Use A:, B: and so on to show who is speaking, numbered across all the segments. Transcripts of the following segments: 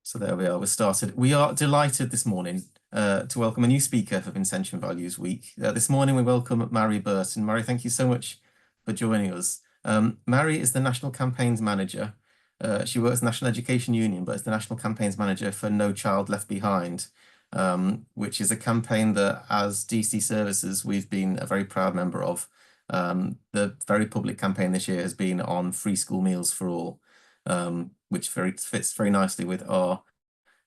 A: So there we are, we're started. We are delighted this morning to welcome a new speaker for Vincentian Values Week. This morning we welcome Mary Burton. Mary, thank you so much for joining us. Mary is the National Campaigns Manager. She works at the National Education Union, but is the National Campaigns Manager for No Child Left Behind, which is a campaign that, as DC Services, we've been a very proud member of. The very public campaign this year has been on free school meals for all, which fits very nicely with our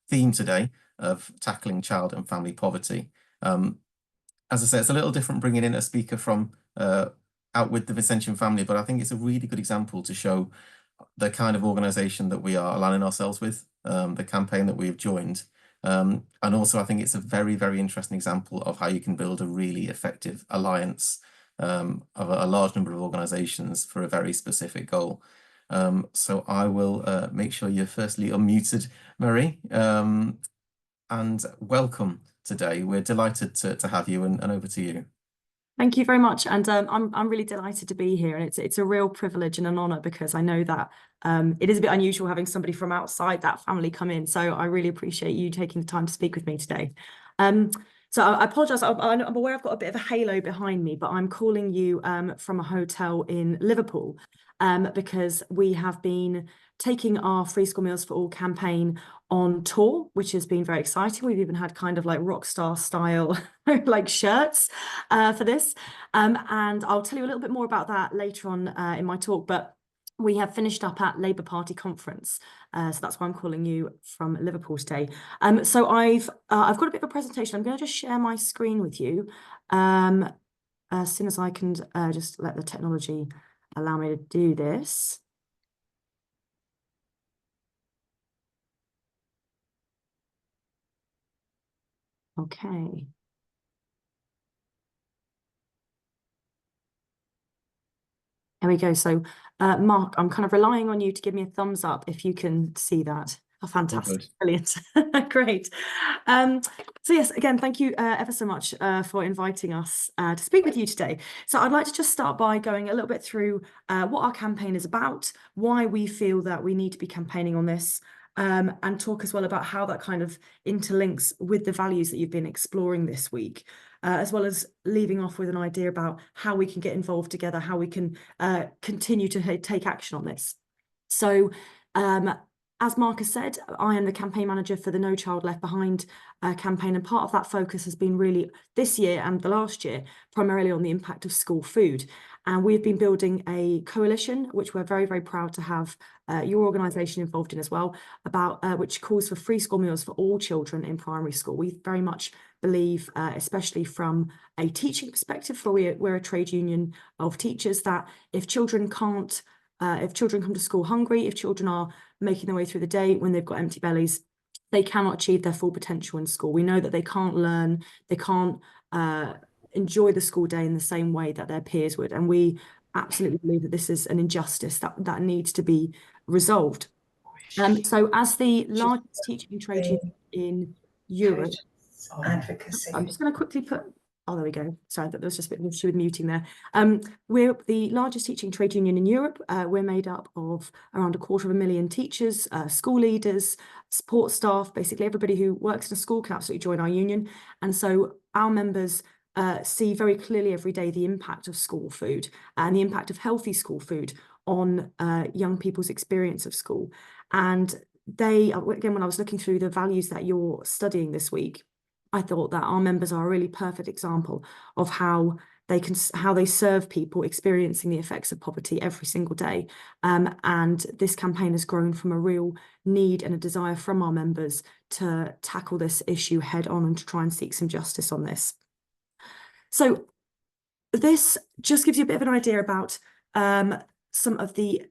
A: theme today of tackling child and family poverty. As I say, it's a little different bringing in a speaker from out with the Vincentian family, but I think it's a really good example to show the kind of organisation that we are aligning ourselves with, the campaign that we've joined. And also I think it's a very, very interesting example of how you can build a really effective alliance of a large number of organisations for a very specific goal. So I will make sure you're firstly unmuted, Mary, and welcome today. We're delighted to have you, and over to you.
B: Thank you very much, and I'm really delighted to be here, and it's a real privilege and an honour, because I know that it is a bit unusual having somebody from outside that family come in. So I really appreciate you taking the time to speak with me today. So I apologise. I'm aware I've got a bit of a halo behind me, but I'm calling you from a hotel in Liverpool because we have been taking our Free School Meals for All campaign on tour, which has been very exciting. We've even had kind of like rock star style like shirts for this. And I'll tell you a little bit more about that later on in my talk, but we have finished up at Labour Party conference. So that's why I'm calling you from Liverpool today. So I've got a bit of a presentation. I'm going to just share my screen with you as soon as I can just let the technology allow me to do this. Okay. There we go. So, Mark, I'm kind of relying on you to give me a thumbs up if you can see that. Oh, fantastic. Brilliant. Great. So yes, again, thank you ever so much for inviting us to speak with you today. So I'd like to just start by going a little bit through what our campaign is about, why we feel that we need to be campaigning on this, and talk as well about how that kind of interlinks with the values that you've been exploring this week, as well as leaving off with an idea about how we can get involved together, how we can continue to take action on this. So as Mark has said, I am the campaign manager for the No Child Left Behind campaign, and part of that focus has been really this year and the last year primarily on the impact of school food. And we've been building a coalition, which we're very, very proud to have your organisation involved in as well, about which calls for free school meals for all children in primary school. We very much believe, especially from a teaching perspective, for we're a trade union of teachers, that if children come to school hungry, if children are making their way through the day when they've got empty bellies, they cannot achieve their full potential in school. We know that they can't learn, they can't enjoy the school day in the same way that their peers would. And we absolutely believe that this is an injustice that needs to be resolved. So as the largest teaching trade union in Europe,
C: advocacy.
B: I'm just going to quickly put, oh, there we go. Sorry, there was just a bit of issue with muting there. We're the largest teaching trade union in Europe. We're made up of around 250,000 teachers, school leaders, support staff, basically everybody who works in a school can absolutely join our union. And so our members see very clearly every day the impact of school food and the impact of healthy school food on young people's experience of school. And they, again, when I was looking through the values that you're studying this week, I thought that our members are a really perfect example of how they serve people experiencing the effects of poverty every single day. And this campaign has grown from a real need and a desire from our members to tackle this issue head on and to try and seek some justice on this. So this just gives you a bit of an idea about some of the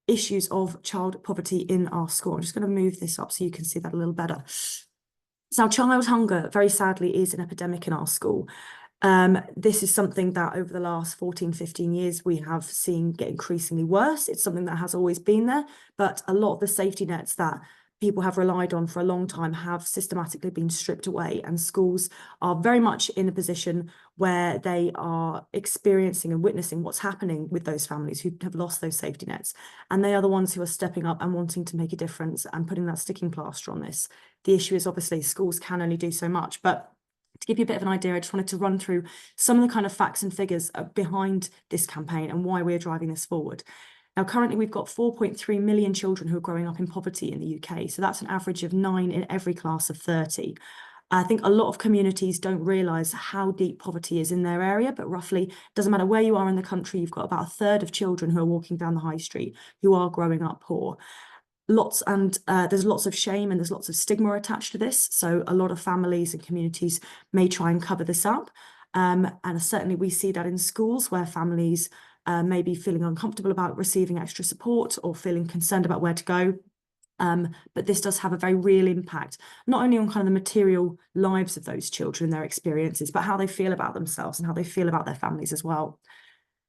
B: issues of child poverty in our school. I'm just going to move this up so you can see that a little better. So child hunger, very sadly, is an epidemic in our school. This is something that over the last 14, 15 years, we have seen get increasingly worse. It's something that has always been there, but a lot of the safety nets that people have relied on for a long time have systematically been stripped away, and schools are very much in a position where they are experiencing and witnessing what's happening with those families who have lost those safety nets. And they are the ones who are stepping up and wanting to make a difference and putting that sticking plaster on this. The issue is obviously schools can only do so much, but to give you a bit of an idea, I just wanted to run through some of the kind of facts and figures behind this campaign and why we're driving this forward. Now, currently, we've got 4.3 million children who are growing up in poverty in the UK. So that's an average of 9 in every class of 30. I think a lot of communities don't realise how deep poverty is in their area, but roughly, doesn't matter where you are in the country, you've got about a third of children who are walking down the high street who are growing up poor. There's lots of shame and there's lots of stigma attached to this. So a lot of families and communities may try and cover this up. And certainly we see that in schools where families may be feeling uncomfortable about receiving extra support or feeling concerned about where to go. But this does have a very real impact, not only on kind of the material lives of those children and their experiences, but how they feel about themselves and how they feel about their families as well.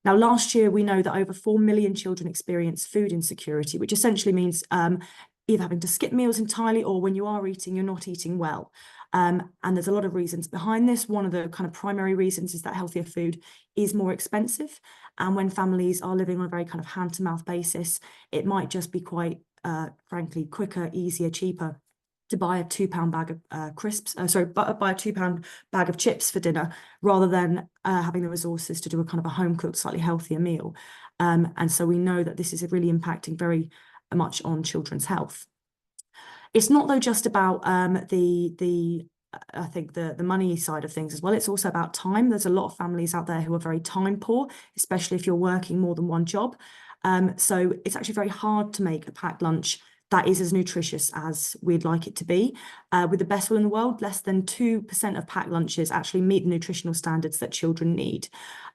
B: Now, last year, we know that over 4 million children experienced food insecurity, which essentially means either having to skip meals entirely or when you are eating, you're not eating well. And there's a lot of reasons behind this. One of the kind of primary reasons is that healthier food is more expensive. And when families are living on a very kind of hand-to-mouth basis, it might just be quite, frankly, quicker, easier, cheaper to buy a £2 bag of crisps, buy a £2 bag of chips for dinner, rather than having the resources to do a kind of a home-cooked, slightly healthier meal. And so we know that this is really impacting very much on children's health. It's not, though, just about the money side of things as well. It's also about time. There's a lot of families out there who are very time poor, especially if you're working more than one job. So it's actually very hard to make a packed lunch that is as nutritious as we'd like it to be. With the best will in the world, less than 2% of packed lunches actually meet the nutritional standards that children need.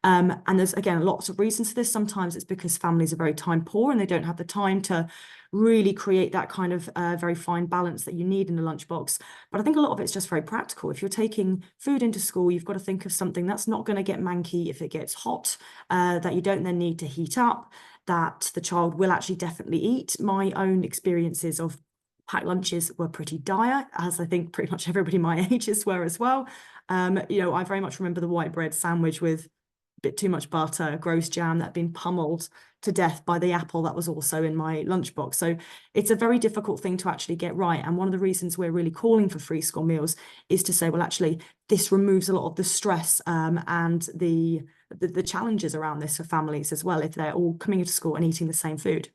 B: And there's, again, lots of reasons for this. Sometimes it's because families are very time poor and they don't have the time to really create that kind of very fine balance that you need in a lunchbox. But I think a lot of it's just very practical. If you're taking food into school, you've got to think of something that's not going to get manky if it gets hot, that you don't then need to heat up, that the child will actually definitely eat. My own experiences of packed lunches were pretty dire, as I think pretty much everybody my ages were as well. I very much remember the white bread sandwich with a bit too much butter, gross jam that had been pummeled to death by the apple that was also in my lunchbox. So it's a very difficult thing to actually get right. And one of the reasons we're really calling for free school meals is to say, well, actually, this removes a lot of the stress and the challenges around this for families as well, if they're all coming into school and eating the same food.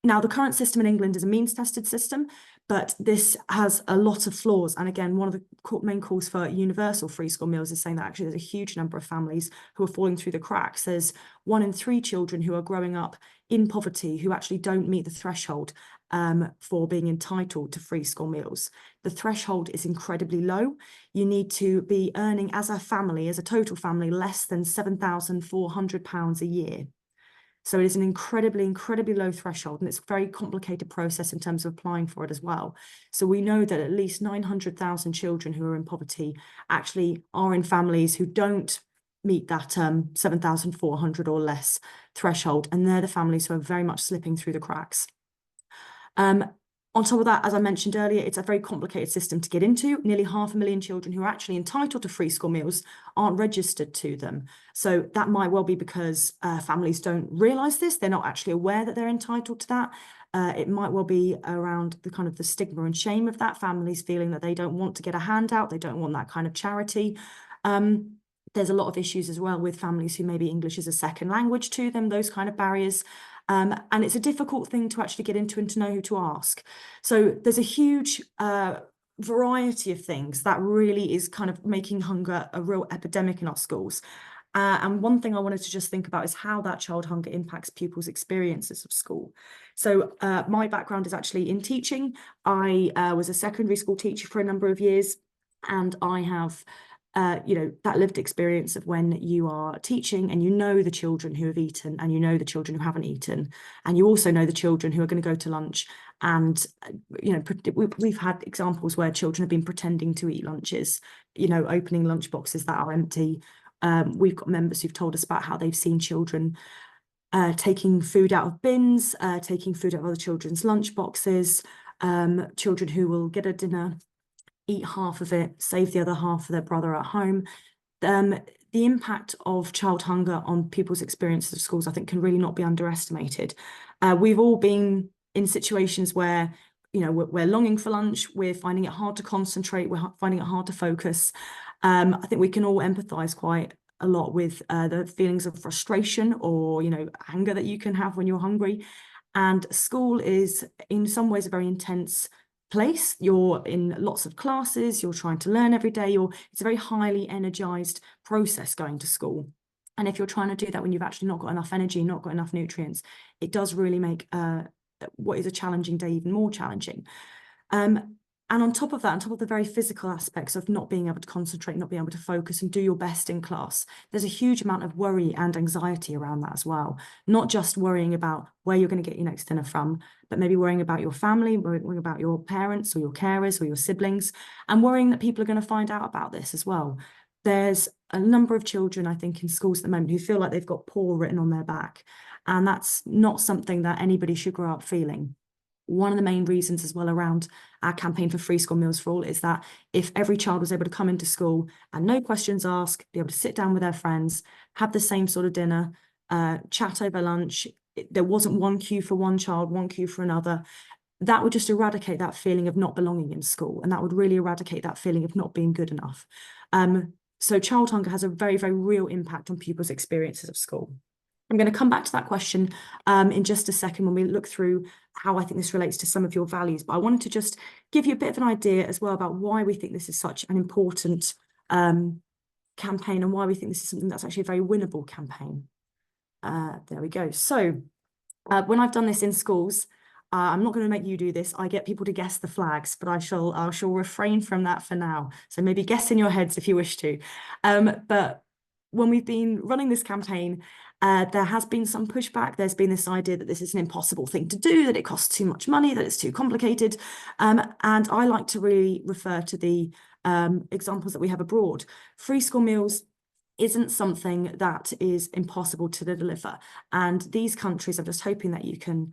B: Now, the current system in England is a means-tested system, but this has a lot of flaws. And again, one of the main calls for universal free school meals is saying that actually there's a huge number of families who are falling through the cracks. There's 1 in 3 children who are growing up in poverty who actually don't meet the threshold for being entitled to free school meals. The threshold is incredibly low. You need to be earning as a family, as a total family, less than £7,400 a year. So it is an incredibly, incredibly low threshold, and it's a very complicated process in terms of applying for it as well. So we know that at least 900,000 children who are in poverty actually are in families who don't meet that 7,400 or less threshold, and they're the families who are very much slipping through the cracks. On top of that, as I mentioned earlier, it's a very complicated system to get into. Nearly 500,000 children who are actually entitled to free school meals aren't registered to them. So that might well be because families don't realise this. They're not actually aware that they're entitled to that. It might well be around the kind of the stigma and shame of that, families feeling that they don't want to get a handout, they don't want that kind of charity. There's a lot of issues as well with families who maybe English is a second language to them, those kind of barriers. And it's a difficult thing to actually get into and to know who to ask. So there's a huge variety of things that really is kind of making hunger a real epidemic in our schools. And one thing I wanted to just think about is how that child hunger impacts pupils' experiences of school. So my background is actually in teaching. I was a secondary school teacher for a number of years, and I have that lived experience of when you are teaching and you know the children who have eaten and you know the children who haven't eaten, and you also know the children who are going to go to lunch. And we've had examples where children have been pretending to eat lunches, opening lunch boxes that are empty. We've got members who've told us about how they've seen children taking food out of bins, taking food out of other children's lunch boxes, children who will get a dinner, eat half of it, save the other half for their brother at home. the impact of child hunger on people's experiences of schools, I think, can really not be underestimated. We've all been in situations where, you know, we're longing for lunch, we're finding it hard to concentrate, we're finding it hard to focus. I think we can all empathise quite a lot with the feelings of frustration or, you know, anger that you can have when you're hungry. And school is in some ways a very intense place. You're in lots of classes, you're trying to learn every day, it's a very highly energized process going to school. And if you're trying to do that when you've actually not got enough energy, not got enough nutrients, it does really make what is a challenging day even more challenging. And on top of that, on top of the very physical aspects of not being able to concentrate, not being able to focus and do your best in class, there's a huge amount of worry and anxiety around that as well. Not just worrying about where you're going to get your next dinner from, but maybe worrying about your family, worrying about your parents or your carers or your siblings, and worrying that people are going to find out about this as well. There's a number of children, I think, in schools at the moment who feel like they've got poor written on their back. And that's not something that anybody should grow up feeling. One of the main reasons as well around our campaign for free school meals for all is that if every child was able to come into school and no questions asked, be able to sit down with their friends, have the same sort of dinner, chat over lunch, there wasn't one queue for one child, one queue for another, that would just eradicate that feeling of not belonging in school. And that would really eradicate that feeling of not being good enough. So child hunger has a very, very real impact on pupils' experiences of school. I'm going to come back to that question in just a second when we look through how I think this relates to some of your values. But I wanted to just give you a bit of an idea as well about why we think this is such an important campaign and why we think this is something that's actually a very winnable campaign. There we go. So when I've done this in schools, I'm not going to make you do this. I get people to guess the flags, but I shall refrain from that for now. So maybe guess in your heads if you wish to. But when we've been running this campaign, there has been some pushback. There's been this idea that this is an impossible thing to do, that it costs too much money, that it's too complicated. And I like to really refer to the examples that we have abroad. Free school meals isn't something that is impossible to deliver. And these countries, I'm just hoping that you can,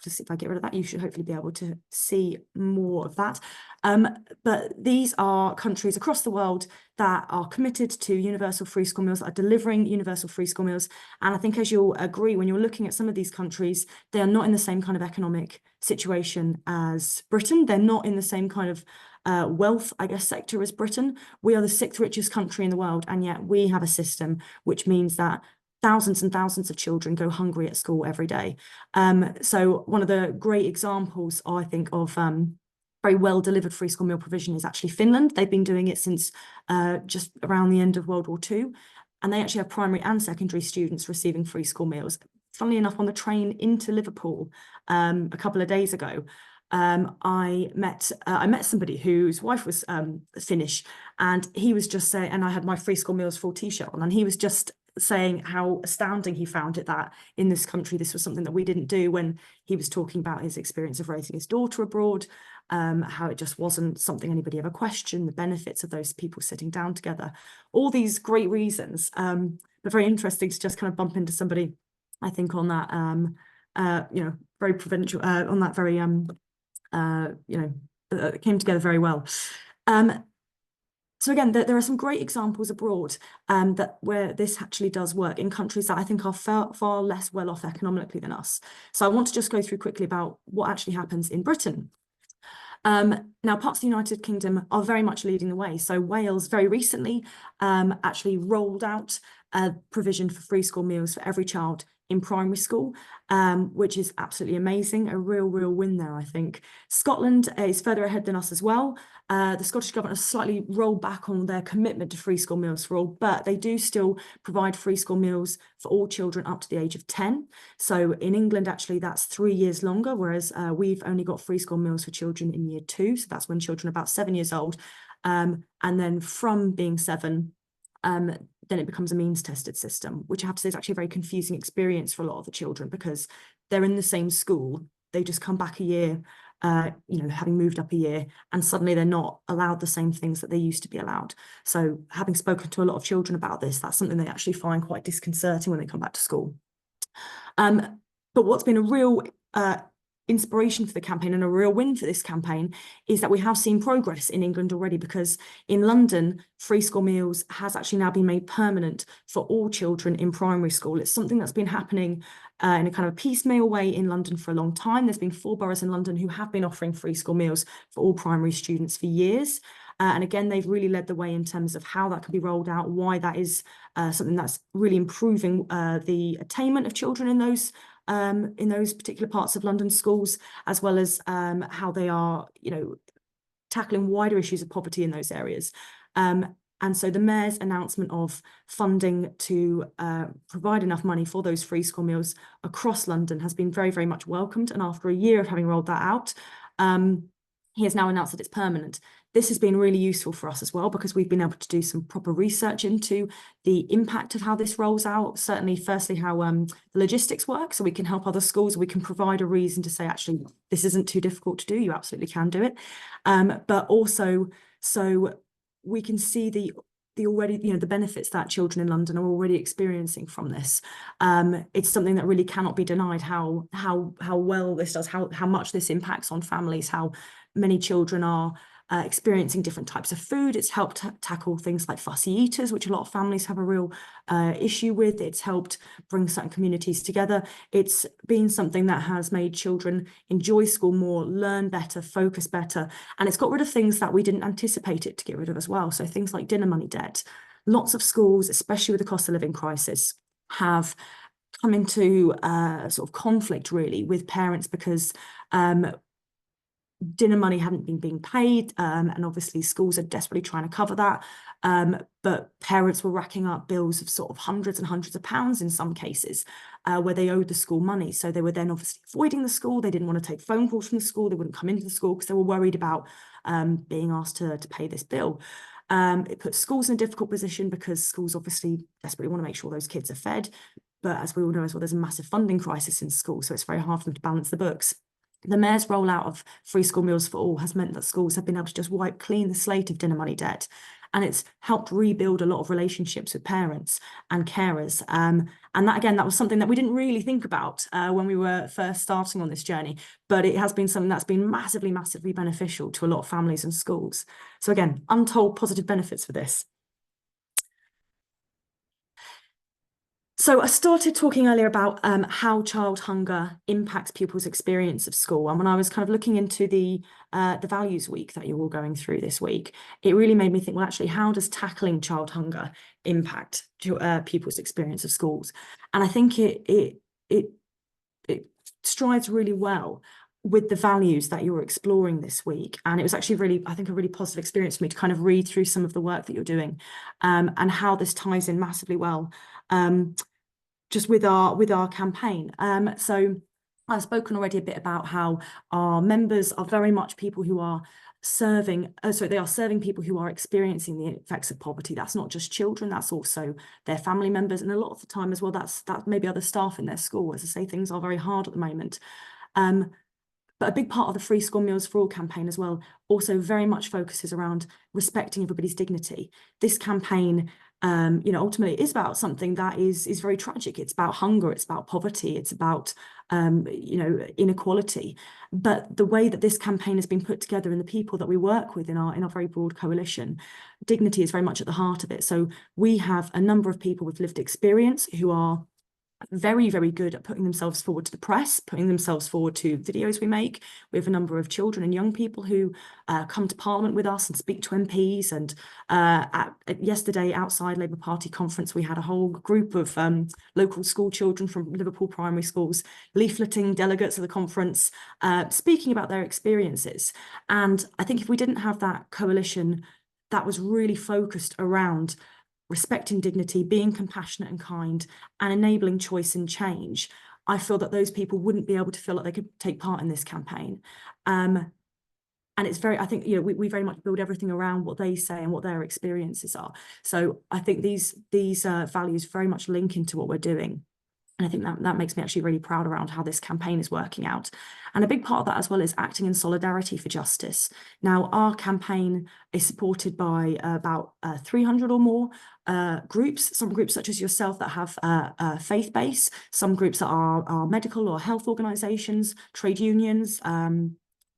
B: just if I get rid of that, you should hopefully be able to see more of that. But these are countries across the world that are committed to universal free school meals, that are delivering universal free school meals. And I think, as you'll agree, when you're looking at some of these countries, they are not in the same kind of economic situation as Britain. They're not in the same kind of wealth, I guess, sector as Britain. We are the 6th richest country in the world, and yet we have a system which means that thousands and thousands of children go hungry at school every day. So one of the great examples, I think, of very well delivered free school meal provision is actually Finland. They've been doing it since just around the end of World War II. And they actually have primary and secondary students receiving free school meals. Funnily enough, on the train into Liverpool a couple of days ago, I met somebody whose wife was Finnish, and he was just saying, and I had my free school meals full t-shirt on, and he was just saying how astounding he found it that in this country this was something that we didn't do, when he was talking about his experience of raising his daughter abroad, how it just wasn't something anybody ever questioned, the benefits of those people sitting down together, all these great reasons. But very interesting to just kind of bump into somebody, I think, on that you know, very provincial, on that very you know, came together very well. So again, there are some great examples abroad where this actually does work in countries that I think are far less well off economically than us. So I want to just go through quickly about what actually happens in Britain. Now, parts of the United Kingdom are very much leading the way. So Wales very recently actually rolled out a provision for free school meals for every child in primary school, which is absolutely amazing, a real win there, I think. Scotland is further ahead than us as well. The Scottish government has slightly rolled back on their commitment to free school meals for all, but they do still provide free school meals for all children up to the age of 10. So in England, actually, that's 3 years longer, whereas we've only got free school meals for children in year 2. So that's when children are about 7 years old. And then from being 7, then it becomes a means tested system, which I have to say is actually a very confusing experience for a lot of the children, because they're in the same school, they just come back a year, you know, having moved up a year, and suddenly they're not allowed the same things that they used to be allowed. So having spoken to a lot of children about this, that's something they actually find quite disconcerting when they come back to school. But what's been a real inspiration for the campaign and a real win for this campaign is that we have seen progress in England already, because in London, free school meals has actually now been made permanent for all children in primary school. It's something that's been happening in a kind of a piecemeal way in London for a long time. There's been 4 boroughs in London who have been offering free school meals for all primary students for years. And again, they've really led the way in terms of how that can be rolled out, why that is something that's really improving the attainment of children in those particular parts of London schools, as well as how they are, tackling wider issues of poverty in those areas. And so the Mayor's announcement of funding to provide enough money for those free school meals across London has been very, very much welcomed. And after a year of having rolled that out, he has now announced that it's permanent. This has been really useful for us as well, because we've been able to do some proper research into the impact of how this rolls out. Certainly, firstly, how the logistics work, so we can help other schools. We can provide a reason to say, actually, this isn't too difficult to do. You absolutely can do it. But also, so we can see the already, the benefits that children in London are already experiencing from this. It's something that really cannot be denied, how well this does, how much this impacts on families, how many children are experiencing different types of food. It's helped tackle things like fussy eaters, which a lot of families have a real issue with. It's helped bring certain communities together. It's been something that has made children enjoy school more, learn better, focus better. And it's got rid of things that we didn't anticipate it to get rid of as well. So things like dinner money debt. Lots of schools, especially with the cost of living crisis, have come into sort of conflict really with parents, because dinner money hadn't been being paid, and obviously schools are desperately trying to cover that, but parents were racking up bills of sort of hundreds and hundreds of pounds in some cases, where they owed the school money. So they were then obviously avoiding the school. They didn't want to take phone calls from the school. They wouldn't come into the school because they were worried about being asked to pay this bill. It puts schools in a difficult position, because schools obviously desperately want to make sure those kids are fed, but as we all know as well, there's a massive funding crisis in schools, so it's very hard for them to balance the books. The Mayor's rollout of free school meals for all has meant that schools have been able to just wipe clean the slate of dinner money debt. And it's helped rebuild a lot of relationships with parents and carers. And that, again, that was something that we didn't really think about when we were first starting on this journey. But it has been something that's been massively, massively beneficial to a lot of families and schools. So again, untold positive benefits for this. So I started talking earlier about how child hunger impacts pupils' experience of school. And when I was kind of looking into the Values Week that you're all going through this week, it really made me think, well, actually, how does tackling child hunger impact pupils' experience of schools? And I think it strides really well with the values that you're exploring this week. And it was actually really, I think, a really positive experience for me to kind of read through some of the work that you're doing, and how this ties in massively well just with our campaign. So I've spoken already a bit about how our members are very much people who are serving, they are serving people who are experiencing the effects of poverty. That's not just children, that's also their family members, and a lot of the time as well, that's maybe other staff in their school. As I say, things are very hard at the moment. But a big part of the Free School Meals for All campaign as well also very much focuses around respecting everybody's dignity. This campaign, ultimately is about something that is very tragic. It's about hunger, it's about poverty, it's about, inequality. But the way that this campaign has been put together and the people that we work with in our very broad coalition, dignity is very much at the heart of it. So we have a number of people with lived experience who are very, very good at putting themselves forward to the press, putting themselves forward to videos we make. We have a number of children and young people who come to Parliament with us and speak to MPs. And yesterday, outside Labour Party conference, we had a whole group of local school children from Liverpool primary schools leafleting delegates of the conference, speaking about their experiences. And I think if we didn't have that coalition that was really focused around respecting dignity, being compassionate and kind, and enabling choice and change, I feel that those people wouldn't be able to feel like they could take part in this campaign. And it's very, I think, we very much build everything around what they say and what their experiences are. So I think these values very much link into what we're doing. And I think that makes me actually really proud around how this campaign is working out. And a big part of that as well is acting in solidarity for justice. Now, our campaign is supported by about 300 or more groups, some groups such as yourself that have a faith base, some groups that are medical or health organisations, trade unions,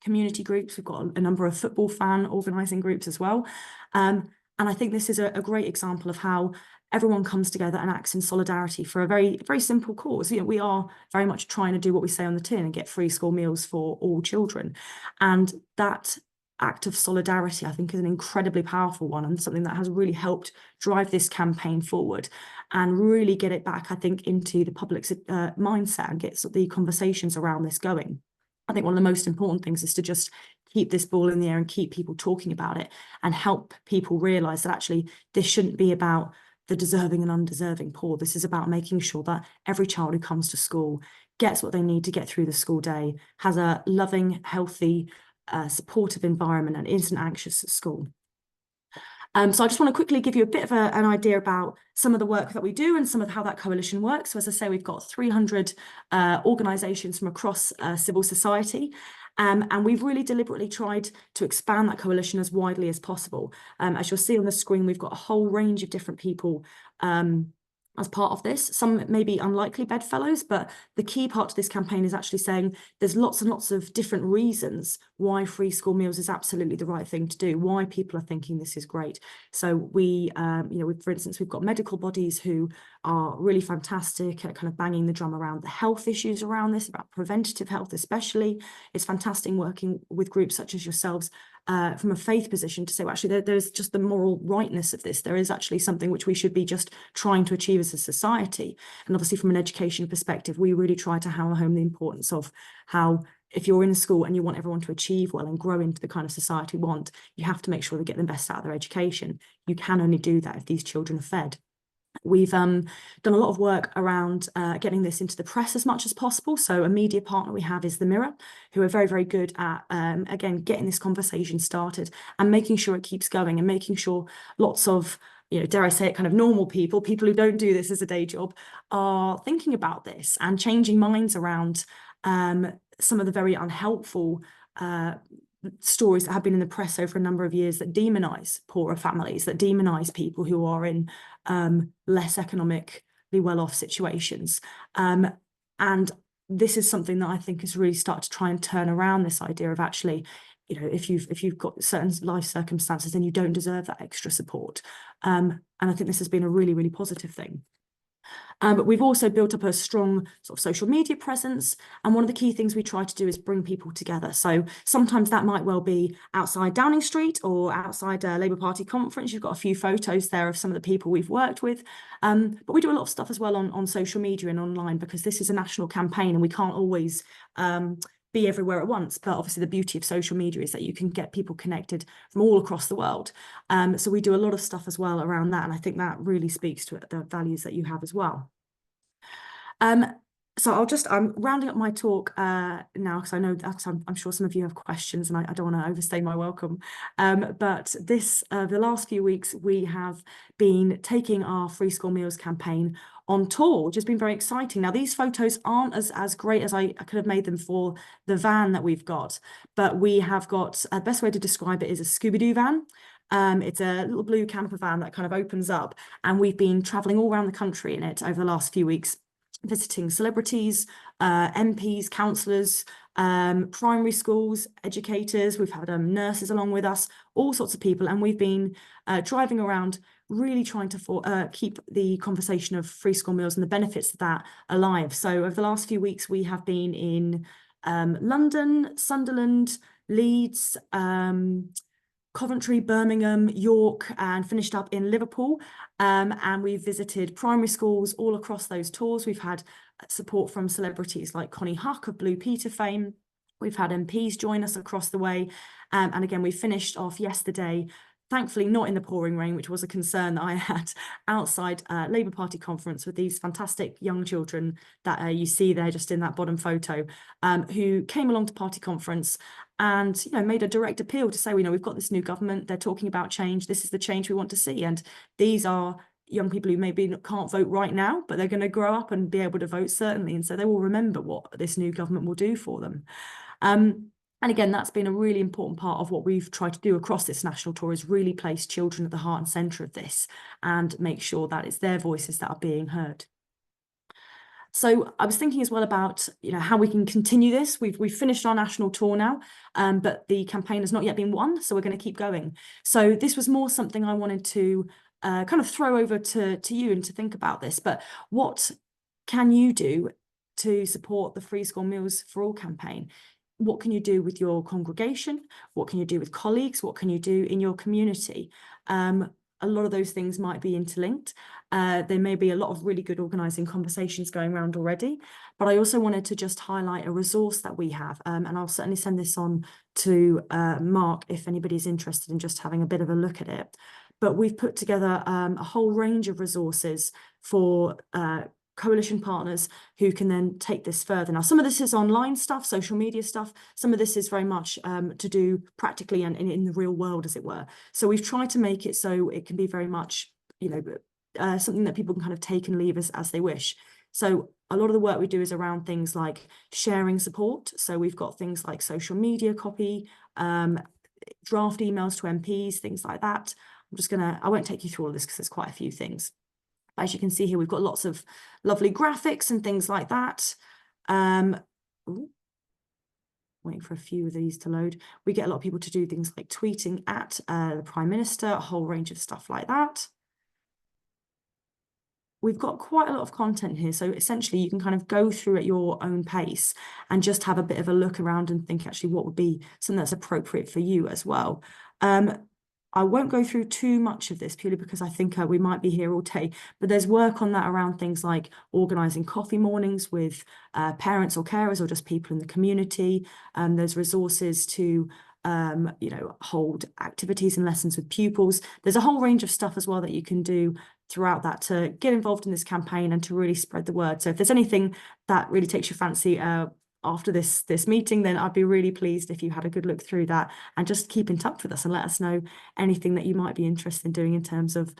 B: community groups. We've got a number of football fan organising groups as well. And I think this is a great example of how everyone comes together and acts in solidarity for a very, very simple cause. You know, we are very much trying to do what we say on the tin and get free school meals for all children. And that act of solidarity, I think, is an incredibly powerful one, and something that has really helped drive this campaign forward and really get it back, I think, into the public's mindset and get the conversations around this going. I think one of the most important things is to just keep this ball in the air and keep people talking about it and help people realise that actually this shouldn't be about the deserving and undeserving poor. This is about making sure that every child who comes to school gets what they need to get through the school day, has a loving, healthy, supportive environment, and isn't anxious at school. So I just want to quickly give you a bit of an idea about some of the work that we do and some of how that coalition works. So as I say, we've got 300 organisations from across civil society. And we've really deliberately tried to expand that coalition as widely as possible. As you'll see on the screen, we've got a whole range of different people as part of this. Some may be unlikely bedfellows, but the key part to this campaign is actually saying there's lots and lots of different reasons why free school meals is absolutely the right thing to do, why people are thinking this is great. So we, for instance, we've got medical bodies who are really fantastic at kind of banging the drum around the health issues around this, about preventative health especially. It's fantastic working with groups such as yourselves from a faith position to say, well, actually, there's just the moral rightness of this. There is actually something which we should be just trying to achieve as a society. And obviously, from an education perspective, we really try to hammer home the importance of how, if you're in school and you want everyone to achieve well and grow into the kind of society we want, you have to make sure they get the best out of their education. You can only do that if these children are fed. We've done a lot of work around getting this into the press as much as possible. So a media partner we have is The Mirror, who are very, very good at, again, getting this conversation started and making sure it keeps going and making sure lots of, dare I say it, kind of normal people who don't do this as a day job, are thinking about this and changing minds around some of the very unhelpful stories that have been in the press over a number of years that demonise poorer families, that demonise people who are in less economically well-off situations. And this is something that I think has really started to try and turn around this idea of actually, if you've got certain life circumstances, then you don't deserve that extra support. And I think this has been a really, really positive thing. But we've also built up a strong sort of social media presence. And one of the key things we try to do is bring people together. So sometimes that might well be outside Downing Street or outside a Labour Party conference. You've got a few photos there of some of the people we've worked with. But we do a lot of stuff as well on social media and online, because this is a national campaign and we can't always be everywhere at once. But obviously the beauty of social media is that you can get people connected from all across the world. So we do a lot of stuff as well around that. And I think that really speaks to the values that you have as well. So I'm rounding up my talk now, because I know that I'm sure some of you have questions and I don't want to overstay my welcome. But the last few weeks, we have been taking our free school meals campaign on tour, which has been very exciting. Now, these photos aren't as great as I could have made them for the van that we've got, but we have got, the best way to describe it is a Scooby-Doo van. It's a little blue camper van that kind of opens up, and we've been traveling all around the country in it over the last few weeks, visiting celebrities, MPs, councillors, primary schools, educators. We've had nurses along with us, all sorts of people, and we've been driving around really trying to keep the conversation of free school meals and the benefits of that alive. So over the last few weeks, we have been in London, Sunderland, Leeds, Coventry, Birmingham, York, and finished up in Liverpool. And we've visited primary schools all across those tours. We've had support from celebrities like Connie Huck of Blue Peter fame. We've had MPs join us across the way. And again, we finished off yesterday, thankfully not in the pouring rain, which was a concern that I had, outside Labour Party conference with these fantastic young children that you see there just in that bottom photo, who came along to party conference and made a direct appeal to say, we've got this new government, they're talking about change, this is the change we want to see. And these are young people who maybe can't vote right now, but they're going to grow up and be able to vote, certainly. And so they will remember what this new government will do for them. And again, that's been a really important part of what we've tried to do across this national tour, is really place children at the heart and centre of this and make sure that it's their voices that are being heard. So I was thinking as well about, how we can continue this. We've finished our national tour now, but the campaign has not yet been won, so we're going to keep going. So this was more something I wanted to kind of throw over to you and to think about this. But what can you do to support the Free School Meals for All campaign? What can you do with your congregation? What can you do with colleagues? What can you do in your community? A lot of those things might be interlinked. There may be a lot of really good organising conversations going around already, but I also wanted to just highlight a resource that we have, and I'll certainly send this on to Mark if anybody's interested in just having a bit of a look at it. But we've put together a whole range of resources for coalition partners who can then take this further. Now, some of this is online stuff, social media stuff. Some of this is very much to do practically and in the real world, as it were. So we've tried to make it so it can be very much, something that people can kind of take and leave as they wish. So a lot of the work we do is around things like sharing support. So we've got things like social media copy, draft emails to MPs, things like that. I won't take you through all of this because there's quite a few things. As you can see here, we've got lots of lovely graphics and things like that. Waiting for a few of these to load. We get a lot of people to do things like tweeting at the Prime Minister, a whole range of stuff like that. We've got quite a lot of content here. So essentially you can kind of go through at your own pace and just have a bit of a look around and think actually what would be something that's appropriate for you as well. I won't go through too much of this purely because I think we might be here all day, but there's work on that around things like organising coffee mornings with parents or carers or just people in the community. There's resources to, hold activities and lessons with pupils. There's a whole range of stuff as well that you can do throughout that to get involved in this campaign and to really spread the word. So if there's anything that really takes your fancy, after this meeting, then I'd be really pleased if you had a good look through that and just keep in touch with us and let us know anything that you might be interested in doing in terms of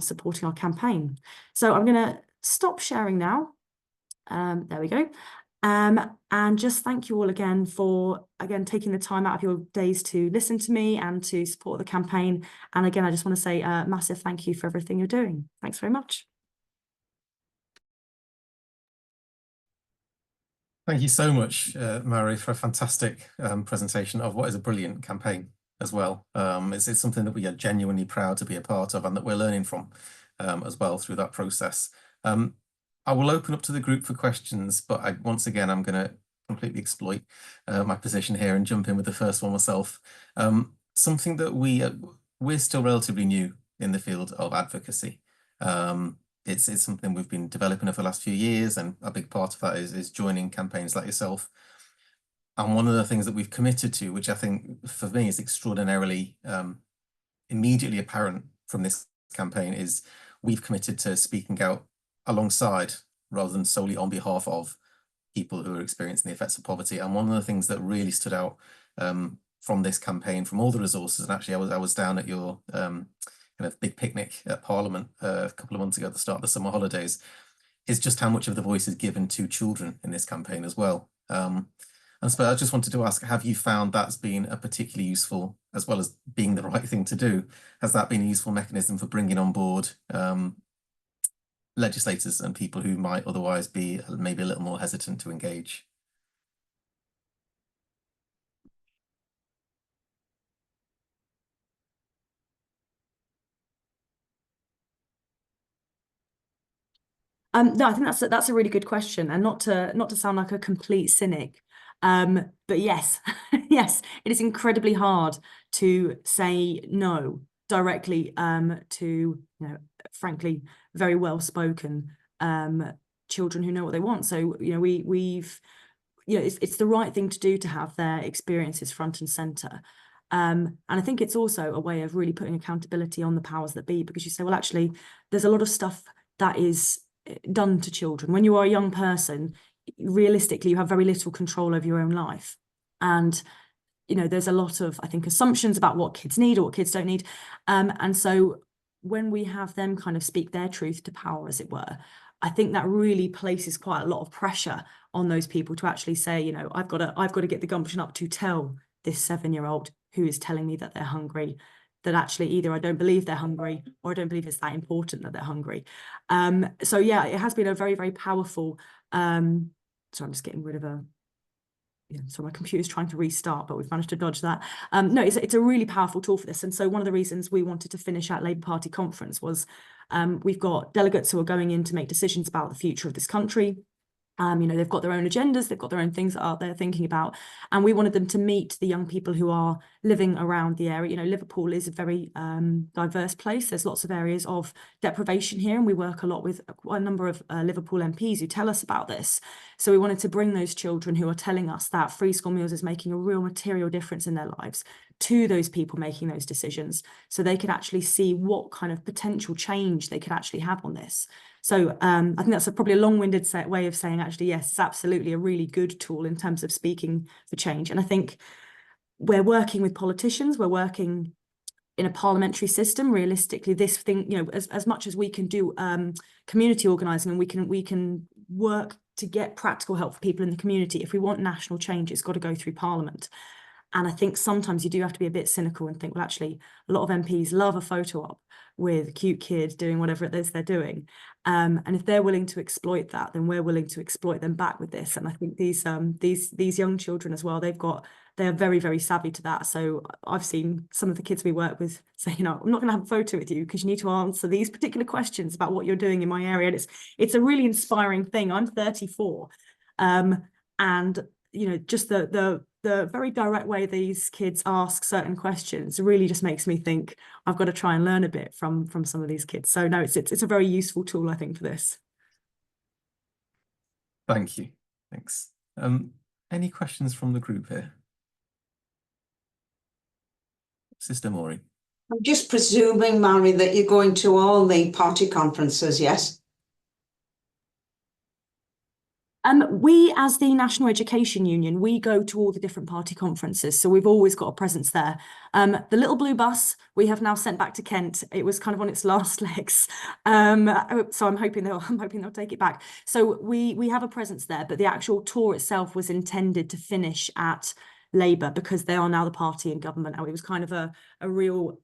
B: supporting our campaign. So I'm going to stop sharing now. There we go. And just thank you all again for taking the time out of your days to listen to me and to support the campaign. And again, I just want to say a massive thank you for everything you're doing. Thanks very much.
A: Thank you so much, Mary, for a fantastic presentation of what is a brilliant campaign as well. It's something that we are genuinely proud to be a part of and that we're learning from as well through that process. I will open up to the group for questions, but once again, I'm going to completely exploit my position here and jump in with the first one myself. Something that we're still relatively new in the field of advocacy. It's something we've been developing over the last few years, and a big part of that is joining campaigns like yourself. And one of the things that we've committed to, which I think for me is extraordinarily immediately apparent from this campaign, is we've committed to speaking out alongside rather than solely on behalf of people who are experiencing the effects of poverty. And one of the things that really stood out from this campaign, from all the resources, and actually I was down at your kind of big picnic at Parliament a couple of months ago at the start of the summer holidays, is just how much of the voice is given to children in this campaign as well. And so I just wanted to ask, have you found that's been a particularly useful, as well as being the right thing to do, has that been a useful mechanism for bringing on board legislators and people who might otherwise be maybe a little more hesitant to engage?
B: No, I think that's a really good question, and not to sound like a complete cynic, but yes, yes, it is incredibly hard to say no directly to frankly very well spoken children who know what they want. So we've it's the right thing to do to have their experiences front and center. And I think it's also a way of really putting accountability on the powers that be, because you say, well, actually, there's a lot of stuff that is done to children. When you are a young person, realistically, you have very little control over your own life. And, there's a lot of, I think, assumptions about what kids need or what kids don't need. And so when we have them kind of speak their truth to power, as it were, I think that really places quite a lot of pressure on those people to actually say, you know, I've got to get the gumption up to tell this 7-year-old who is telling me that they're hungry, that actually either I don't believe they're hungry or I don't believe it's that important that they're hungry. So yeah, it has been a very, very powerful, so I'm just getting rid of so my computer's trying to restart, but we've managed to dodge that. No, it's a really powerful tool for this. And so one of the reasons we wanted to finish at Labour Party conference was we've got delegates who are going in to make decisions about the future of this country. You know, they've got their own agendas, they've got their own things that they're thinking about. And we wanted them to meet the young people who are living around the area. You know, Liverpool is a very diverse place. There's lots of areas of deprivation here, and we work a lot with a number of Liverpool MPs who tell us about this. So we wanted to bring those children who are telling us that free school meals is making a real material difference in their lives to those people making those decisions, so they could actually see what kind of potential change they could actually have on this. So I think that's probably a long-winded way of saying, actually, yes, it's absolutely a really good tool in terms of speaking for change. And I think we're working with politicians, we're working in a parliamentary system. Realistically, this thing, you know, as much as we can do community organising, and we can work to get practical help for people in the community, if we want national change, it's got to go through Parliament. And I think sometimes you do have to be a bit cynical and think, well, actually, a lot of MPs love a photo op with a cute kid doing whatever it is they're doing. And if they're willing to exploit that, then we're willing to exploit them back with this. And I think these young children as well, they're very, very savvy to that. So I've seen some of the kids we work with say, you know, I'm not going to have a photo with you because you need to answer these particular questions about what you're doing in my area. And it's a really inspiring thing. I'm 34. And you know, just the very direct way these kids ask certain questions really just makes me think I've got to try and learn a bit from some of these kids. So no, it's a very useful tool, I think, for this.
A: Thank you. Thanks. Any questions from the group here? Sister Maureen.
C: I'm just presuming, Mary, that you're going to all the party conferences, yes?
B: We, as the National Education Union, we go to all the different party conferences, so we've always got a presence there. The little blue bus we have now sent back to Kent. It was kind of on its last legs, so I'm hoping they'll take it back. So we have a presence there, but the actual tour itself was intended to finish at Labour because they are now the party in government, and it was kind of a real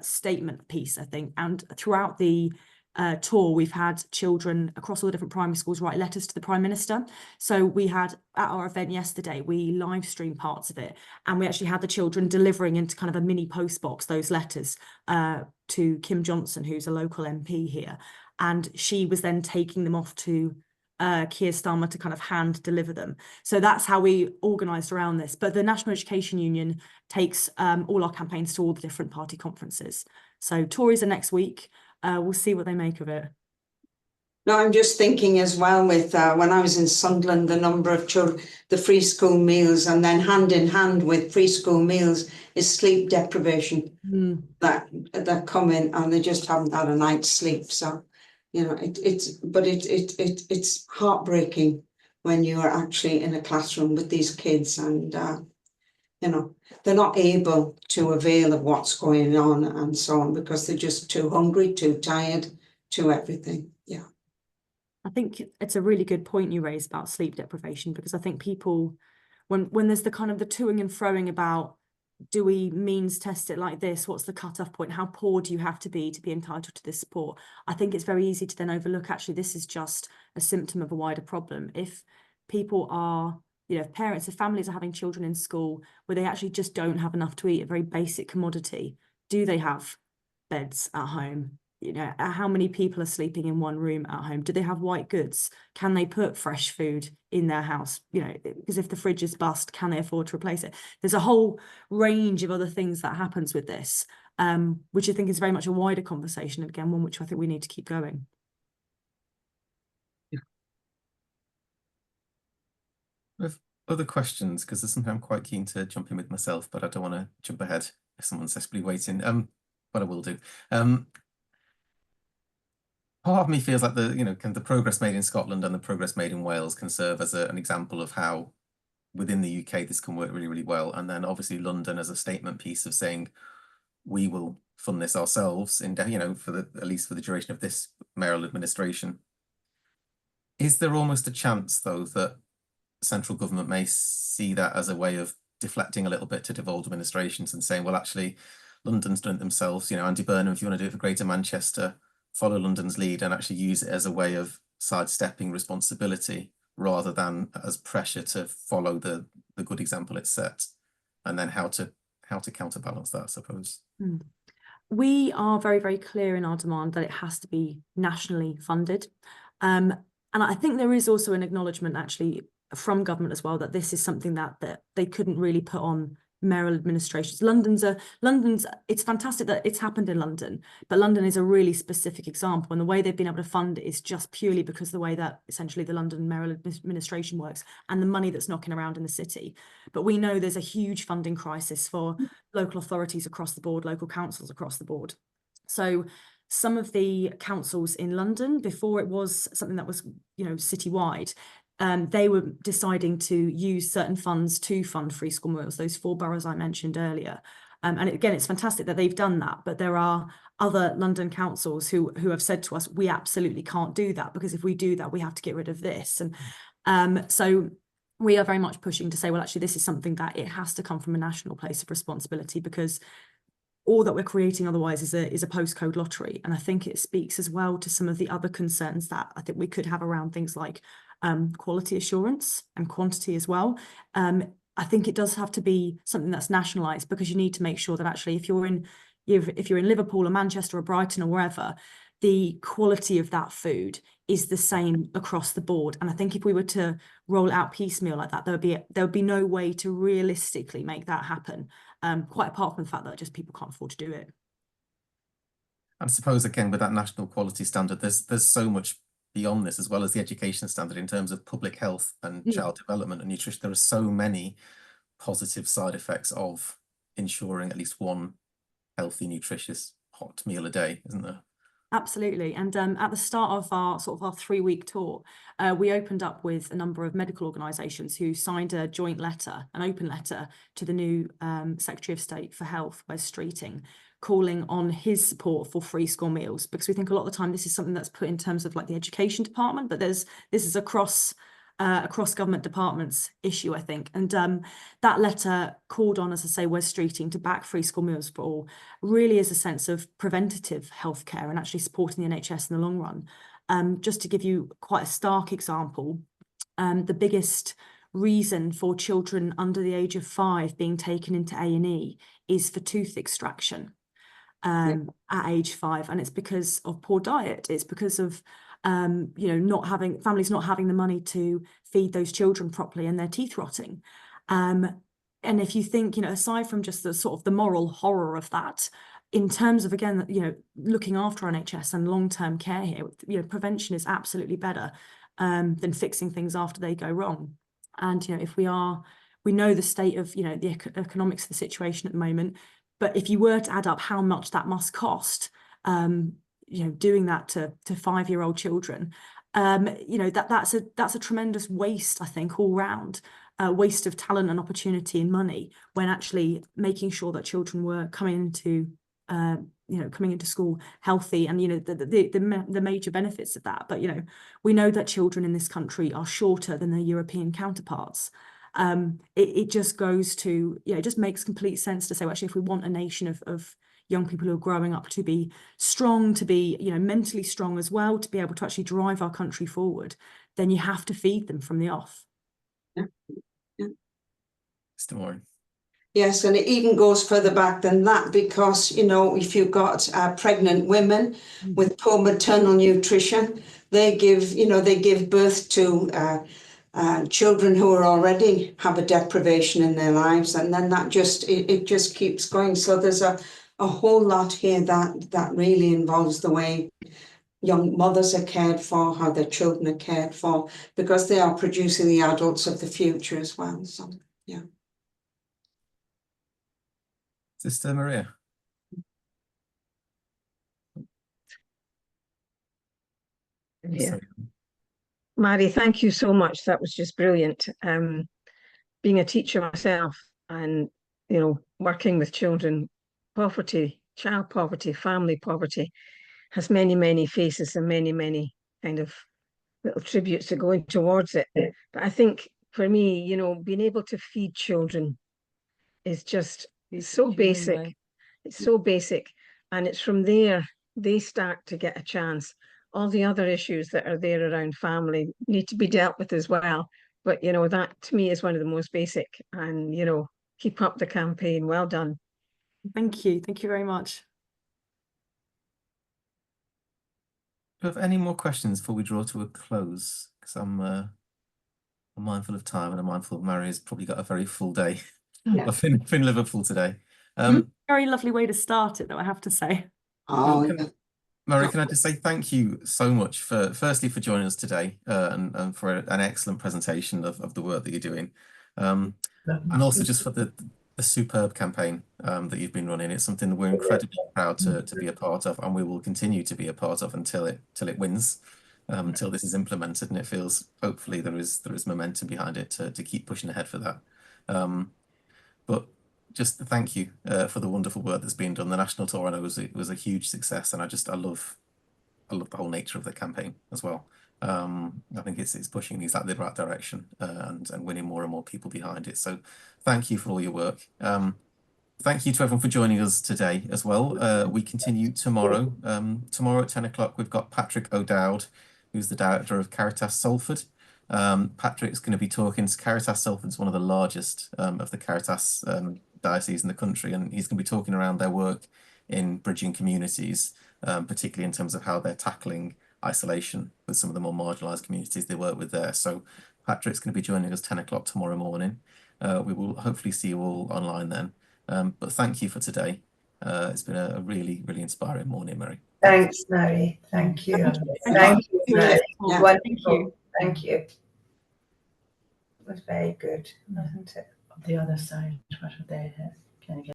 B: statement piece, I think. And throughout the tour, we've had children across all the different primary schools write letters to the Prime Minister. So we had, at our event yesterday, we live streamed parts of it, and we actually had the children delivering into kind of a mini post box those letters to Kim Johnson, who's a local MP here, and she was then taking them off to Keir Starmer to kind of hand deliver them. So that's how we organised around this. But the National Education Union takes all our campaigns to all the different party conferences. So Tories are next week. We'll see what they make of it.
C: No, I'm just thinking as well with when I was in Sunderland, the number of children, the free school meals, and then hand in hand with free school meals is sleep deprivation that come in and they just haven't had a night's sleep. So, you know, it's heartbreaking when you are actually in a classroom with these kids and you know, they're not able to avail of what's going on and so on because they're just too hungry, too tired, too everything. Yeah.
B: I think it's a really good point you raised about sleep deprivation, because I think people, when there's the kind of the toing and froing about, do we means test it like this? What's the cutoff point? How poor do you have to be entitled to this support? I think it's very easy to then overlook, actually, this is just a symptom of a wider problem. If people are, you know, if parents, if families are having children in school where they actually just don't have enough to eat, a very basic commodity, do they have beds at home? You know, how many people are sleeping in one room at home? Do they have white goods? Can they put fresh food in their house? You know, because if the fridge is bust, can they afford to replace it? There's a whole range of other things that happens with this, which I think is very much a wider conversation, and again, one which I think we need to keep going.
A: With other questions, because there's something I'm quite keen to jump in with myself, but I don't want to jump ahead if someone's desperately waiting. But I will do. Part of me feels like the progress made in Scotland and the progress made in Wales can serve as an example of how within the UK this can work really, really well. And then obviously London as a statement piece of saying we will fund this ourselves in, you know, at least for the duration of this mayoral administration. Is there almost a chance, though, that central government may see that as a way of deflecting a little bit to devolved administrations and saying, well, actually, London's done it themselves. You know, Andy Burnham, if you want to do it for Greater Manchester, follow London's lead and actually use it as a way of sidestepping responsibility rather than as pressure to follow the good example it's set, and then how to counterbalance that, I suppose.
B: We are very, very clear in our demand that it has to be nationally funded. And I think there is also an acknowledgement actually from government as well that this is something that they couldn't really put on mayoral administrations. It's fantastic that it's happened in London, but London is a really specific example, and the way they've been able to fund it is just purely because of the way that essentially the London mayoral administration works and the money that's knocking around in the city. But we know there's a huge funding crisis for local authorities across the board, local councils across the board. So some of the councils in London, before it was something that was, you know, citywide, they were deciding to use certain funds to fund free school meals, those 4 boroughs I mentioned earlier. And again, it's fantastic that they've done that, but there are other London councils who have said to us, we absolutely can't do that, because if we do that, we have to get rid of this. And so we are very much pushing to say, well, actually, this is something that it has to come from a national place of responsibility, because all that we're creating otherwise is a postcode lottery. And I think it speaks as well to some of the other concerns that I think we could have around things like quality assurance and quantity as well. I think it does have to be something that's nationalised, because you need to make sure that actually if you're in Liverpool or Manchester or Brighton or wherever, the quality of that food is the same across the board. And I think if we were to roll out piecemeal like that, there would be no way to realistically make that happen, quite apart from the fact that just people can't afford to do it.
A: I suppose, again, with that national quality standard, there's so much beyond this, as well as the education standard in terms of public health and child development and nutrition. There are so many positive side effects of ensuring at least one healthy, nutritious hot meal a day, isn't there?
B: Absolutely. And at the start of our 3-week tour, we opened up with a number of medical organisations who signed a joint letter, an open letter, to the new Secretary of State for Health, Wes Streeting, calling on his support for free school meals, because we think a lot of the time this is something that's put in terms of like the education department, but this is across government departments issue, I think. And that letter called on, as I say, Wes Streeting to back free school meals for all, really as a sense of preventative healthcare and actually supporting the NHS in the long run. Just to give you quite a stark example, the biggest reason for children under the age of 5 being taken into A&E is for tooth extraction at age 5, and it's because of poor diet. It's because of families not having the money to feed those children properly and their teeth rotting. And if you think, aside from just the sort of the moral horror of that, in terms of, again, looking after our NHS and long-term care here, prevention is absolutely better than fixing things after they go wrong. And, if we know the state of, the economics of the situation at the moment, but if you were to add up how much that must cost, doing that to 5-year-old children, that's a tremendous waste, I think, all round, waste of talent and opportunity and money, when actually making sure that children were coming into school healthy, and the major benefits of that. But we know that children in this country are shorter than their European counterparts. It just goes to, it just makes complete sense to say, well, actually, if we want a nation of young people who are growing up to be strong, to be mentally strong as well, to be able to actually drive our country forward, then you have to feed them from the off.
C: Yeah.
A: Mr. Moran.
C: Yes, and it even goes further back than that, because if you've got pregnant women with poor maternal nutrition, they give birth to children who are already have a deprivation in their lives, and then that just keeps going. So there's a whole lot here that really involves the way young mothers are cared for, how their children are cared for, because they are producing the adults of the future as well. So yeah.
A: Sister Maria.
D: Yeah. Mary, thank you so much. That was just brilliant. Being a teacher myself, and working with children, poverty child poverty, family poverty, has many, many faces and many, many kind of little tributes that go in towards it. But I think for me, you know, being able to feed children is just so basic. It's so basic. And it's from there they start to get a chance. All the other issues that are there around family need to be dealt with as well. But, you know, that to me is one of the most basic. And, you know, keep up the campaign. Well done.
B: Thank you. Thank you very much.
A: Do you have any more questions before we draw to a close? Because I'm mindful of time and I'm mindful of Mary's probably got a very full day in Liverpool today.
B: Very lovely way to start it, though, I have to say.
A: Mary, can I just say thank you so much firstly for joining us today and for an excellent presentation of the work that you're doing, and also just for the superb campaign that you've been running. It's something that we're incredibly proud to be a part of, and we will continue to be a part of until it wins, until this is implemented, and it feels hopefully there is momentum behind it to keep pushing ahead for that. But just thank you for the wonderful work that's been done. The national tour, I know, was a huge success, and I love the whole nature of the campaign as well. I think it's pushing in exactly the right direction and winning more and more people behind it. So thank you for all your work. Thank you to everyone for joining us today as well. We continue tomorrow. Tomorrow at 10 o'clock, we've got Patrick O'Dowd, who's the director of Caritas Salford. Patrick's going to be talking. Caritas Salford is one of the largest of the Caritas dioceses in the country, and he's going to be talking around their work in bridging communities, particularly in terms of how they're tackling isolation with some of the more marginalised communities they work with there. So Patrick's going to be joining us 10 o'clock tomorrow morning. We will hopefully see you all online then. But thank you for today. It's been a really, really inspiring morning, Mary.
E: Thanks, Mary. Thank you.
B: Thank you,
E: Mary.
B: Yeah.
E: Wonderful. Thank you. It was very good, wasn't it?
F: The other side, what are they? Can you get